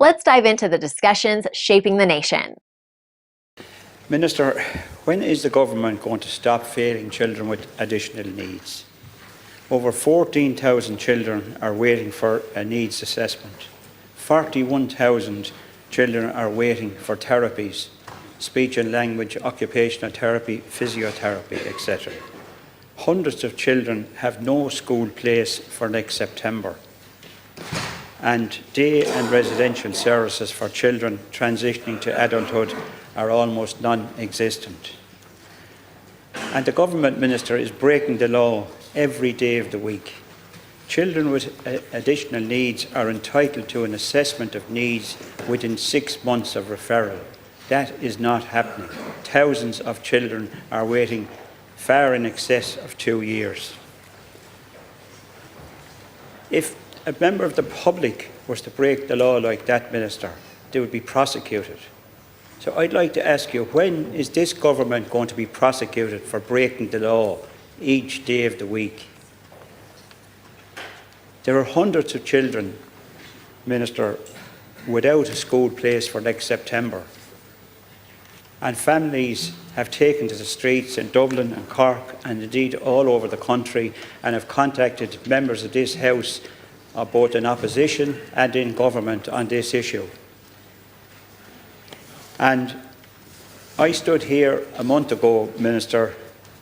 Let's dive into the discussions shaping the nation. Minister, when is the government going to stop failing children with additional needs? Over 14,000 children are waiting for a needs assessment. 41,000 children are waiting for therapies, speech and language, occupational therapy, physiotherapy, etc. Hundreds of children have no school place for next September. And day and residential services for children transitioning to adulthood are almost non-existent. And the government, Minister, is breaking the law every day of the week. Children with additional needs are entitled to an assessment of needs within 6 months of referral. That is not happening. Thousands of children are waiting far in excess of 2 years. If a member of the public was to break the law like that, Minister, they would be prosecuted. So I'd like to ask you, when is this government going to be prosecuted for breaking the law each day of the week? There are hundreds of children, Minister, without a school place for next September. And families have taken to the streets in Dublin and Cork and indeed all over the country and have contacted members of this House, both in opposition and in government, on this issue. And I stood here a month ago, Minister,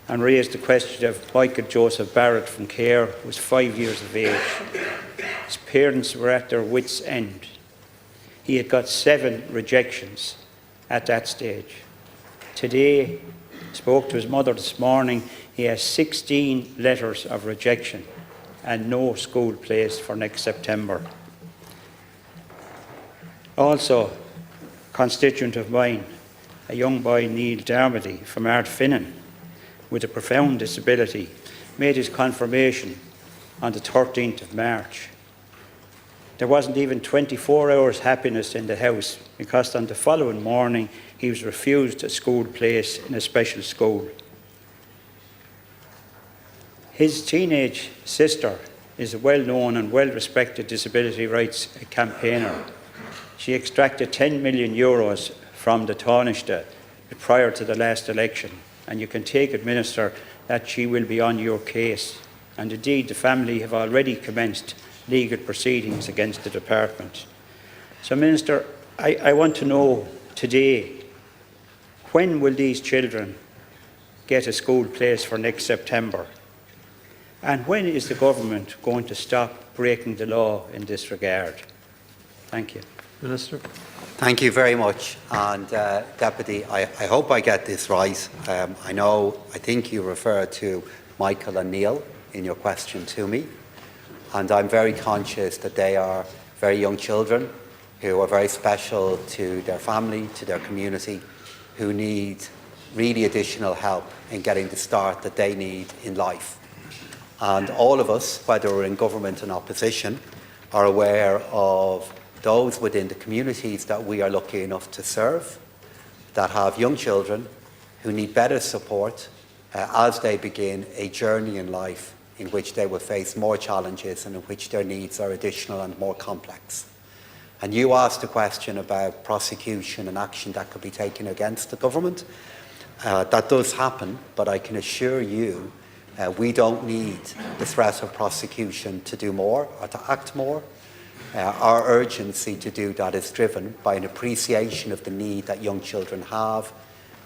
and raised the question of Michael Joseph Barrett from Cahir, who was 5 years of age. His parents were at their wits' end. He had got 7 rejections at that stage. Today, spoke to his mother this morning, he has 16 letters of rejection and no school place for next September. Also, constituent of mine, a young boy, Neil Dermody from Ardfinnan, with a profound disability, made his confirmation on the 13th of March. There wasn't even 24 hours happiness in the house because on the following morning he was refused a school place in a special school. His teenage sister is a well-known and well-respected disability rights campaigner. She extracted 10 million euros from the Taoiseach prior to the last election, and you can take it, Minister, that she will be on your case. And indeed, the family have already commenced legal proceedings against the department. So, Minister, I want to know today, when will these children get a school place for next September? And when is the government going to stop breaking the law in this regard? Thank you. Minister. Thank you very much. And Deputy, I hope I get this right. I think you referred to Michael and Neil in your question to me. And I'm very conscious that they are very young children who are very special to their family, to their community, who need really additional help in getting the start that they need in life. And all of us, whether we're in government and opposition, are aware of those within the communities that we are lucky enough to serve that have young children who need better support as they begin a journey in life in which they will face more challenges and in which their needs are additional and more complex. And you asked a question about prosecution and action that could be taken against the government. That does happen, but I can assure you we don't need the threat of prosecution to do more or to act more. Our urgency to do that is driven by an appreciation of the need that young children have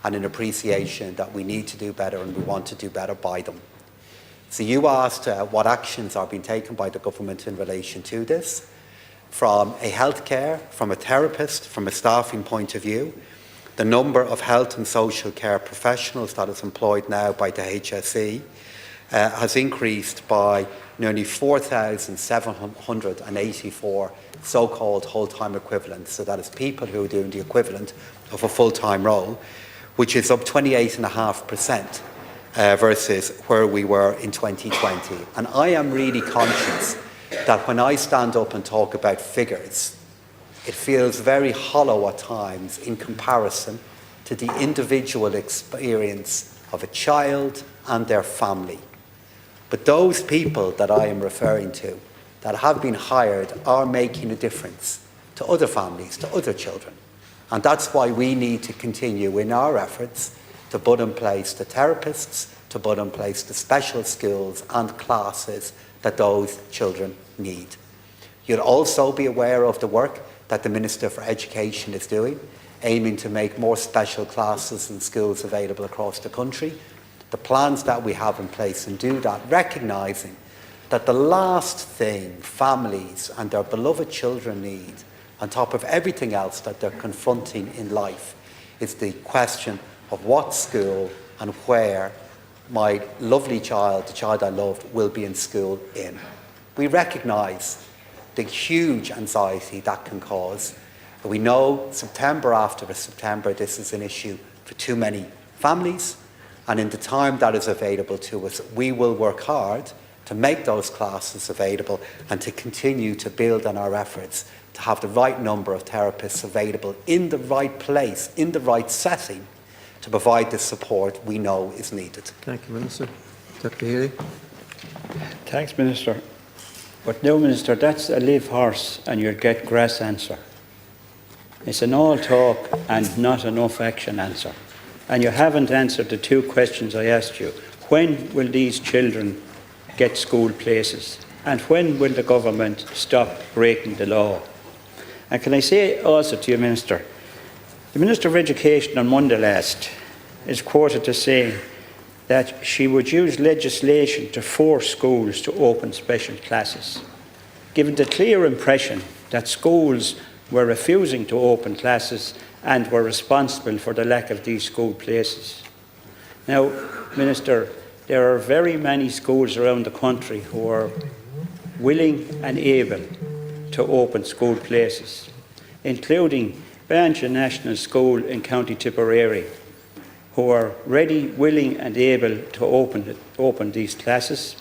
and an appreciation that we need to do better and we want to do better by them. So you asked what actions are being taken by the government in relation to this. From a healthcare, from a therapist, from a staffing point of view, the number of health and social care professionals that is employed now by the HSE has increased by nearly 4,784 so-called full-time equivalents. So that is people who are doing the equivalent of a full-time role, which is up 28.5% versus where we were in 2020. And I am really conscious that when I stand up and talk about figures, it feels very hollow at times in comparison to the individual experience of a child and their family. But those people that I am referring to that have been hired are making a difference to to other families, to other children. And that's why we need to continue in our efforts to put in place the therapists, to put in place the special skills and classes that those children need. You'll also be aware of the work that the Minister for Education is doing, aiming to make more special classes and schools available across the country. The plans that we have in place and do that, recognising that the last thing families and their beloved children need, on top of everything else that they're confronting in life, is the question of what school and where my lovely child, the child I loved, will be in school in. We recognise the huge anxiety that can cause. We know September after September, this is an issue for too many families, and in the time that is available to us, we will work hard to make those classes available and to continue to build on our efforts to have the right number of therapists available in the right place, in the right setting, to provide the support we know is needed. Thank you, Minister. Deputy Healy. Thanks, Minister. But no, Minister, that's a live horse and you'll get grass answer. It's an all talk and not enough action answer. And you haven't answered the two questions I asked you. When will these children get school places? And when will the government stop breaking the law? And can I say also to you, Minister, the Minister of Education on Monday last is quoted as saying that she would use legislation to force schools to open special classes, given the clear impression that schools were refusing to open classes and were responsible for the lack of these school places. Now, Minister, there are very many schools around the country who are willing and able to open school places, including Banja National School in County Tipperary, who are ready, willing and able to open these classes,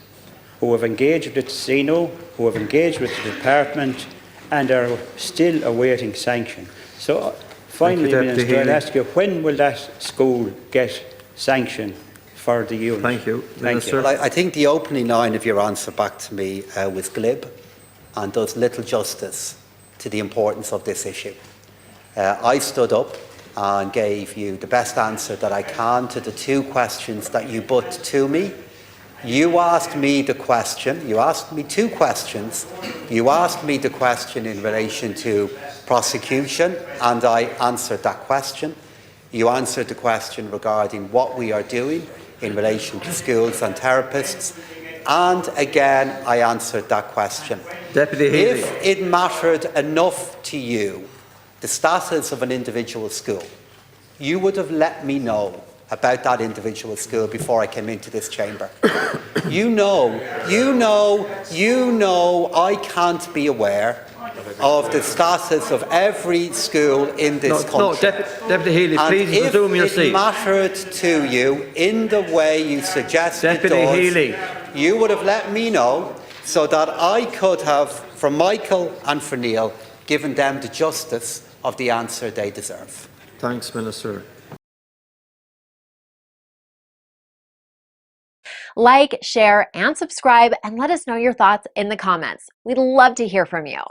who have engaged with the CINO, who have engaged with the department and are still awaiting sanction. So finally, Minister, I'll ask you, when will that school get sanction for the unit? Thank you. Thank you. Well, I think the opening line of your answer back to me was glib and does little justice to the importance of this issue. I stood up and gave you the best answer that I can to the two questions that you put to me. You asked me the question, you asked me two questions. You asked me the question in relation to prosecution, and I answered that question. You answered the question regarding what we are doing in relation to schools and therapists, and again I answered that question. Deputy Healy. If it mattered enough to you, the status of an individual school, you would have let me know about that individual school before I came into this chamber. You know I can't be aware of the status of every school in this country. No, Deputy Healy, please resume your seat. If it mattered to you in the way you suggested Deputy Healy, you would have let me know so that I could have, for Michael and for Neil, given them the justice of the answer they deserve. Thanks, Minister. Like, share, and subscribe, and let us know your thoughts in the comments. We'd love to hear from you.